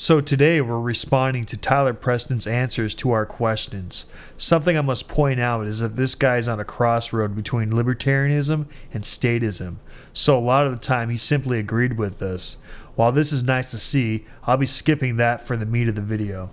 So today we're responding to Tyler Preston's answers to our questions. Something I must point out is that this guy's on a crossroad between libertarianism and statism. So a lot of the time he simply agreed with us. While this is nice to see, I'll be skipping that for the meat of the video.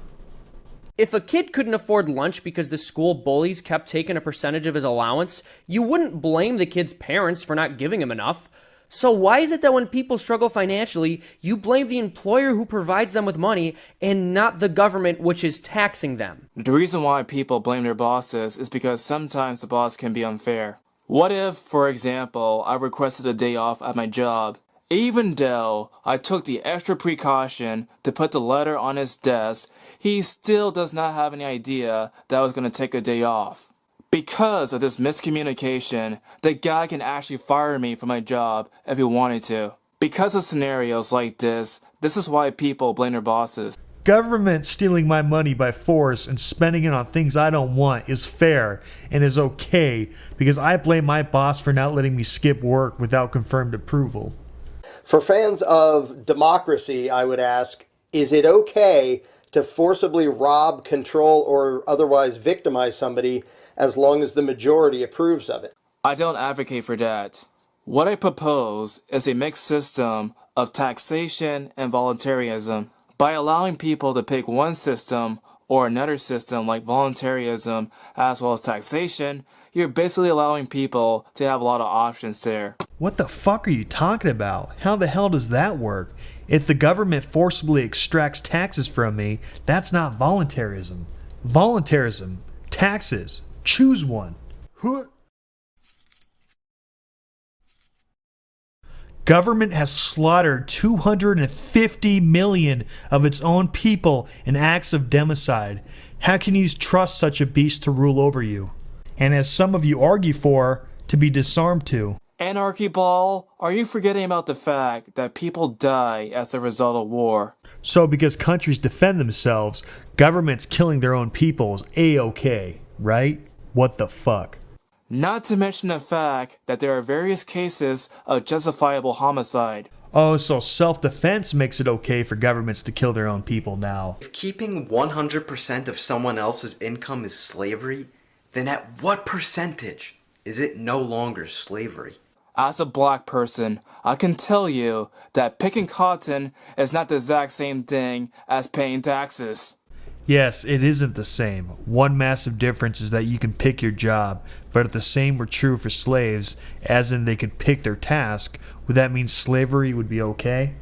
If a kid couldn't afford lunch because the school bullies kept taking a percentage of his allowance, you wouldn't blame the kid's parents for not giving him enough. So why is it that when people struggle financially, you blame the employer who provides them with money and not the government which is taxing them? The reason why people blame their bosses is because sometimes the boss can be unfair. What if, for example, I requested a day off at my job? Even though I took the extra precaution to put the letter on his desk, he still does not have any idea that I was going to take a day off. Because of this miscommunication, the guy can actually fire me from my job if he wanted to. Because of scenarios like this is why people blame their bosses. Government stealing my money by force and spending it on things I don't want is fair and is okay because I blame my boss for not letting me skip work without confirmed approval. For fans of democracy, I would ask, is it okay to forcibly rob, control, or otherwise victimize somebody as long as the majority approves of it? I don't advocate for that. What I propose is a mixed system of taxation and voluntarism. By allowing people to pick one system or another system like voluntarism as well as taxation, you're basically allowing people to have a lot of options there. What the fuck are you talking about? How the hell does that work? If the government forcibly extracts taxes from me, that's not voluntarism. Voluntarism. Taxes. Choose one. Government has slaughtered 250 million of its own people in acts of democide. How can you trust such a beast to rule over you? And as some of you argue for, to be disarmed to. Anarchy ball? Are you forgetting about the fact that people die as a result of war? So because countries defend themselves, governments killing their own people is A-okay, right? What the fuck? Not to mention the fact that there are various cases of justifiable homicide. Oh, so self-defense makes it okay for governments to kill their own people now. If keeping 100% of someone else's income is slavery, then at what percentage is it no longer slavery? As a black person, I can tell you that picking cotton is not the exact same thing as paying taxes. Yes, it isn't the same. One massive difference is that you can pick your job, but if the same were true for slaves, as in they could pick their task, would that mean slavery would be okay?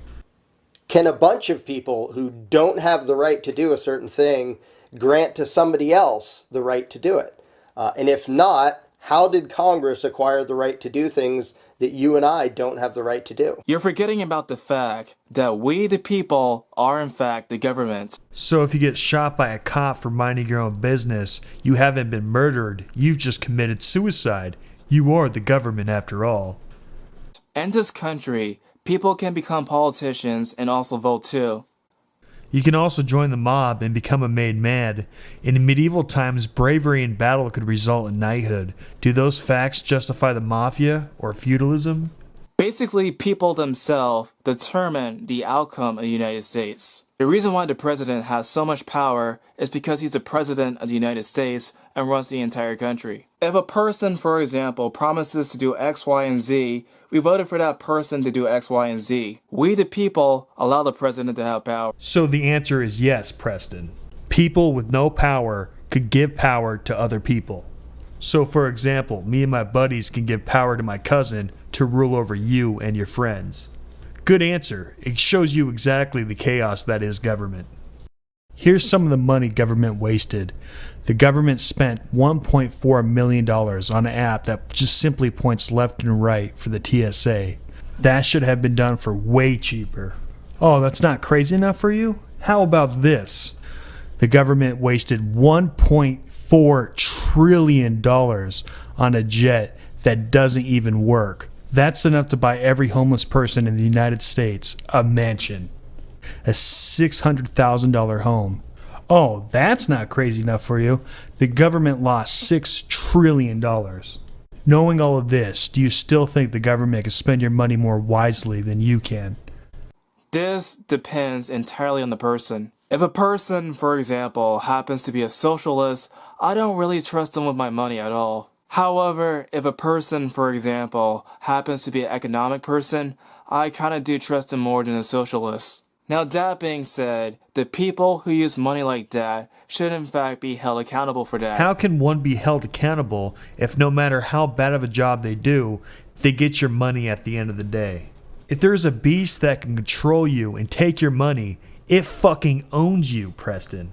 Can a bunch of people who don't have the right to do a certain thing grant to somebody else the right to do it? And if not, how did Congress acquire the right to do things that you and I don't have the right to do? You're forgetting about the fact that we the people are in fact the government. So if you get shot by a cop for minding your own business, you haven't been murdered, you've just committed suicide. You are the government after all. In this country, people can become politicians and also vote too. You can also join the mob and become a made man. In medieval times, bravery in battle could result in knighthood. Do those facts justify the mafia or feudalism? Basically, people themselves determine the outcome of the United States. The reason why the president has so much power is because he's the president of the United States and runs the entire country. If a person, for example, promises to do X, Y, and Z, we voted for that person to do X, Y, and Z. We the people allow the president to have power. So the answer is yes, Preston. People with no power could give power to other people. So for example, me and my buddies can give power to my cousin to rule over you and your friends. Good answer. It shows you exactly the chaos that is government. Here's some of the money government wasted. The government spent $1.4 million on an app that just simply points left and right for the TSA. That should have been done for way cheaper. Oh, that's not crazy enough for you? How about this? The government wasted $1.4 trillion on a jet that doesn't even work. That's enough to buy every homeless person in the United States a mansion. A $600,000 home. Oh, that's not crazy enough for you. The government lost $6 trillion. Knowing all of this, do you still think the government can spend your money more wisely than you can? This depends entirely on the person. If a person, for example, happens to be a socialist, I don't really trust them with my money at all. However, if a person, for example, happens to be an economic person, I kinda do trust them more than a socialist. Now that being said, the people who use money like that should in fact be held accountable for that. How can one be held accountable if no matter how bad of a job they do, they get your money at the end of the day? If there's a beast that can control you and take your money, it fucking owns you, Preston.